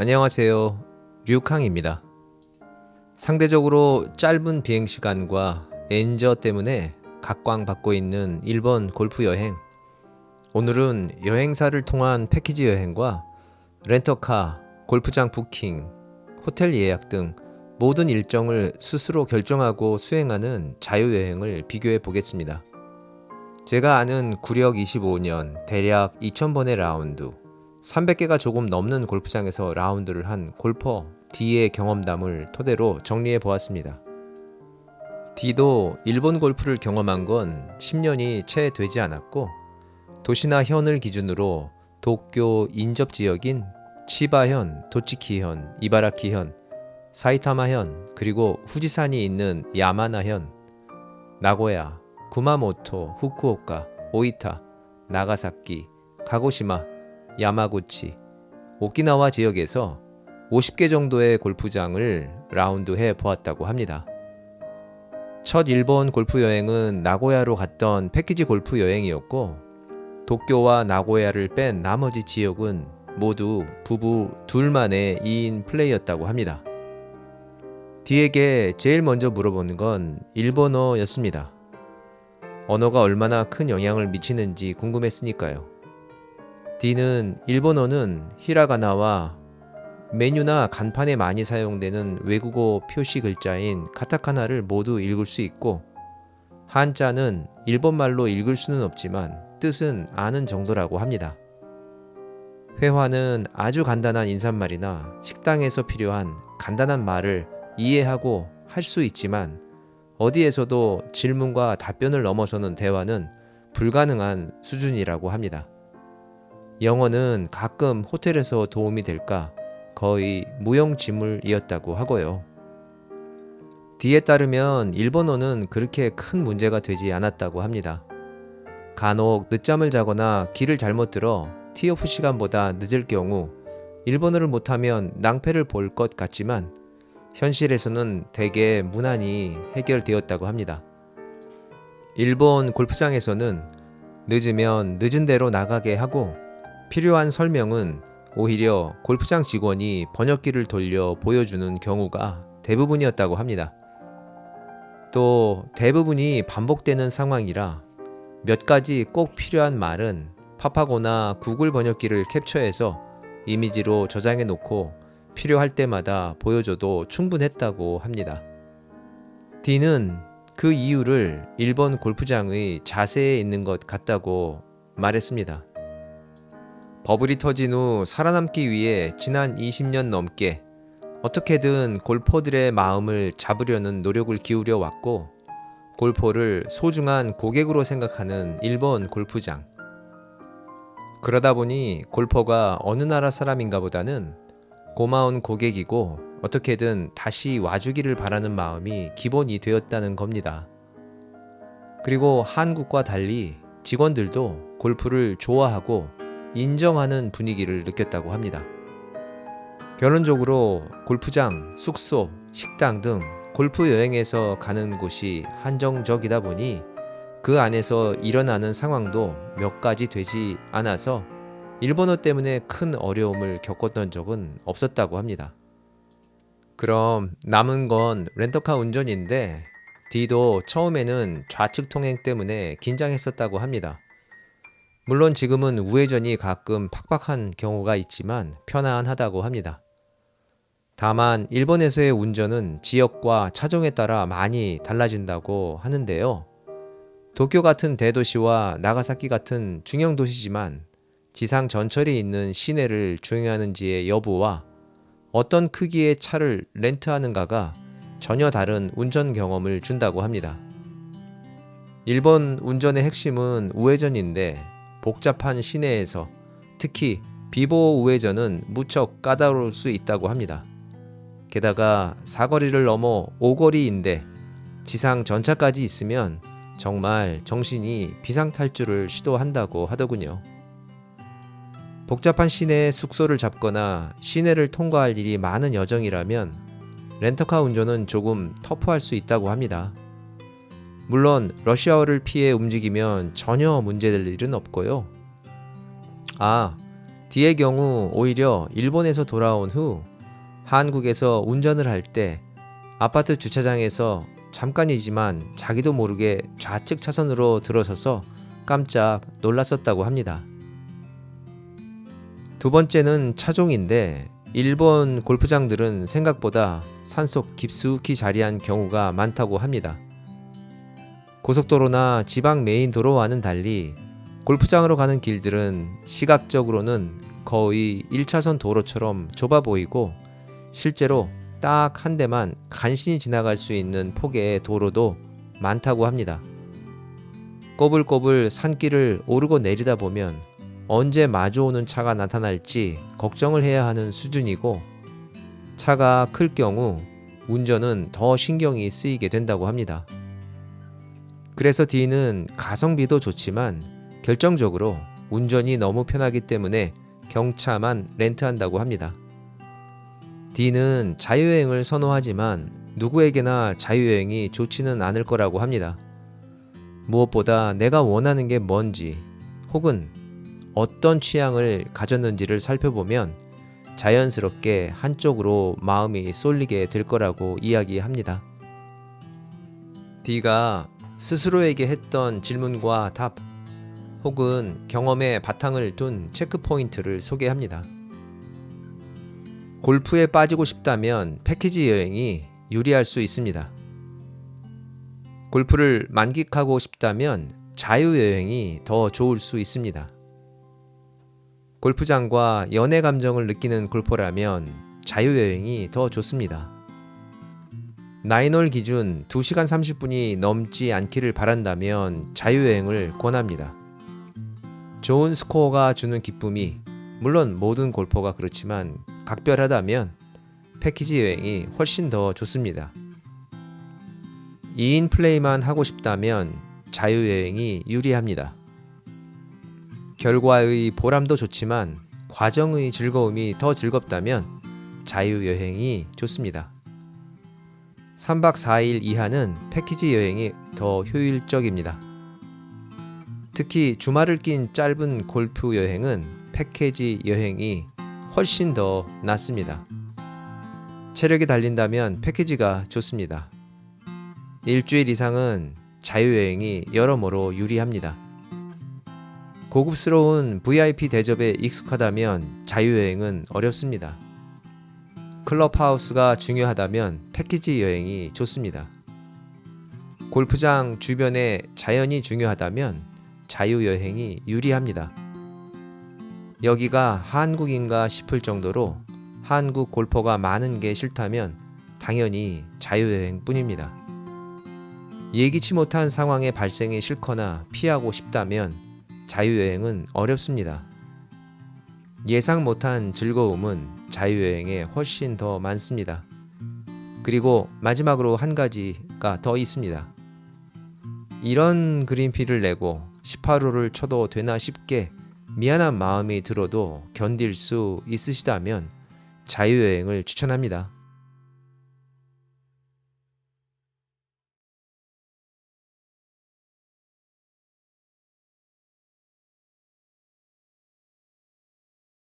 안녕하세요. 류캉입니다. 상대적으로 짧은 비행시간과 엔저 때문에 각광받고 있는 일본 골프 여행. 오늘은 여행사를 통한 패키지 여행과 렌터카, 골프장 부킹, 호텔 예약 등 모든 일정을 스스로 결정하고 수행하는 자유여행을 비교해 보겠습니다. 제가 아는 구력 25년, 대략 2000번의 라운드, 300개가 조금 넘는 골프장에서 라운드를 한 골퍼 D의 경험담을 토대로 정리해 보았습니다. D도 일본 골프를 경험한 건 10년이 채 되지 않았고, 도시나 현을 기준으로 도쿄 인접 지역인 치바현, 도치키현, 이바라키현, 사이타마현, 그리고 후지산이 있는 야마나현, 나고야, 구마모토, 후쿠오카, 오이타, 나가사키, 가고시마, 야마구치, 오키나와 지역에서 50개 정도의 골프장을 라운드해 보았다고 합니다. 첫 일본 골프 여행은 나고야로 갔던 패키지 골프 여행이었고, 도쿄와 나고야를 뺀 나머지 지역은 모두 부부 둘만의 2인 플레이였다고 합니다. D에게 제일 먼저 물어본 건 일본어였습니다. 언어가 얼마나 큰 영향을 미치는지 궁금했으니까요. D는 일본어는 히라가나와 메뉴나 간판에 많이 사용되는 외국어 표시 글자인 카타카나를 모두 읽을 수 있고, 한자는 일본말로 읽을 수는 없지만 뜻은 아는 정도라고 합니다. 회화는 아주 간단한 인사말이나 식당에서 필요한 간단한 말을 이해하고 할 수 있지만, 어디에서도 질문과 답변을 넘어서는 대화는 불가능한 수준이라고 합니다. 영어는 가끔 호텔에서 도움이 될까 거의 무용지물이었다고 하고요. D에 따르면 일본어는 그렇게 큰 문제가 되지 않았다고 합니다. 간혹 늦잠을 자거나 길을 잘못 들어 티오프 시간보다 늦을 경우 일본어를 못하면 낭패를 볼 것 같지만, 현실에서는 대개 무난히 해결되었다고 합니다. 일본 골프장에서는 늦으면 늦은 대로 나가게 하고, 필요한 설명은 오히려 골프장 직원이 번역기를 돌려 보여주는 경우가 대부분이었다고 합니다. 또 대부분이 반복되는 상황이라 몇 가지 꼭 필요한 말은 파파고나 구글 번역기를 캡처해서 이미지로 저장해 놓고 필요할 때마다 보여줘도 충분했다고 합니다. D는 그 이유를 일본 골프장의 자세에 있는 것 같다고 말했습니다. 버블이 터진 후 살아남기 위해 지난 20년 넘게 어떻게든 골퍼들의 마음을 잡으려는 노력을 기울여 왔고, 골퍼를 소중한 고객으로 생각하는 일본 골프장. 그러다 보니 골퍼가 어느 나라 사람인가 보다는 고마운 고객이고 어떻게든 다시 와주기를 바라는 마음이 기본이 되었다는 겁니다. 그리고 한국과 달리 직원들도 골프를 좋아하고 인정하는 분위기를 느꼈다고 합니다. 결론적으로 골프장, 숙소, 식당 등 골프 여행에서 가는 곳이 한정적이다 보니 그 안에서 일어나는 상황도 몇 가지 되지 않아서 일본어 때문에 큰 어려움을 겪었던 적은 없었다고 합니다. 그럼 남은 건 렌터카 운전인데, D도 처음에는 좌측 통행 때문에 긴장했었다고 합니다. 물론 지금은 우회전이 가끔 팍팍한 경우가 있지만 편안하다고 합니다. 다만 일본에서의 운전은 지역과 차종에 따라 많이 달라진다고 하는데요. 도쿄 같은 대도시와 나가사키 같은 중형 도시지만 지상 전철이 있는 시내를 주행하는지의 여부와 어떤 크기의 차를 렌트하는가가 전혀 다른 운전 경험을 준다고 합니다. 일본 운전의 핵심은 우회전인데, 복잡한 시내에서 특히 비보호 우회전은 무척 까다로울 수 있다고 합니다. 게다가 사거리를 넘어 오거리인데 지상 전차까지 있으면 정말 정신이 비상탈주를 시도한다고 하더군요. 복잡한 시내에 숙소를 잡거나 시내를 통과할 일이 많은 여정이라면 렌터카 운전은 조금 터프할 수 있다고 합니다. 물론 러시아어를 피해 움직이면 전혀 문제될 일은 없고요. D의 경우 오히려 일본에서 돌아온 후 한국에서 운전을 할 때 아파트 주차장에서 잠깐이지만 자기도 모르게 좌측 차선으로 들어서서 깜짝 놀랐었다고 합니다. 두 번째는 차종인데 일본 골프장들은 생각보다 산속 깊숙이 자리한 경우가 많다고 합니다. 고속도로나 지방 메인 도로와는 달리 골프장으로 가는 길들은 시각적으로는 거의 1차선 도로처럼 좁아 보이고 실제로 딱 한 대만 간신히 지나갈 수 있는 폭의 도로도 많다고 합니다. 꼬불꼬불 산길을 오르고 내리다 보면 언제 마주오는 차가 나타날지 걱정을 해야 하는 수준이고 차가 클 경우 운전은 더 신경이 쓰이게 된다고 합니다. 그래서 D는 가성비도 좋지만 결정적으로 운전이 너무 편하기 때문에 경차만 렌트한다고 합니다. D는 자유여행을 선호하지만 누구에게나 자유여행이 좋지는 않을 거라고 합니다. 무엇보다 내가 원하는 게 뭔지 혹은 어떤 취향을 가졌는지를 살펴보면 자연스럽게 한쪽으로 마음이 쏠리게 될 거라고 이야기합니다. D가 스스로에게 했던 질문과 답 혹은 경험에 바탕을 둔 체크포인트를 소개합니다. 골프에 빠지고 싶다면 패키지 여행이 유리할 수 있습니다. 골프를 만끽하고 싶다면 자유여행이 더 좋을 수 있습니다. 골프장과 연애 감정을 느끼는 골퍼라면 자유여행이 더 좋습니다. 나인홀 기준 2시간 30분이 넘지 않기를 바란다면 자유여행을 권합니다. 좋은 스코어가 주는 기쁨이 물론 모든 골퍼가 그렇지만 각별하다면 패키지 여행이 훨씬 더 좋습니다. 2인 플레이만 하고 싶다면 자유여행이 유리합니다. 결과의 보람도 좋지만 과정의 즐거움이 더 즐겁다면 자유여행이 좋습니다. 3박 4일 이하는 패키지 여행이 더 효율적입니다. 특히 주말을 낀 짧은 골프 여행은 패키지 여행이 훨씬 더 낫습니다. 체력이 달린다면 패키지가 좋습니다. 일주일 이상은 자유여행이 여러모로 유리합니다. 고급스러운 VIP 대접에 익숙하다면 자유여행은 어렵습니다. 클럽하우스가 중요하다면 패키지 여행이 좋습니다. 골프장 주변의 자연이 중요하다면 자유여행이 유리합니다. 여기가 한국인가 싶을 정도로 한국 골퍼가 많은 게 싫다면 당연히 자유여행뿐입니다. 예기치 못한 상황의 발생이 싫거나 피하고 싶다면 자유여행은 어렵습니다. 예상 못한 즐거움은 자유여행에 훨씬 더 많습니다. 그리고 마지막으로 한 가지가 더 있습니다. 이런 그린피를 내고 18호를 쳐도 되나 싶게 미안한 마음이 들어도 견딜 수 있으시다면 자유여행을 추천합니다.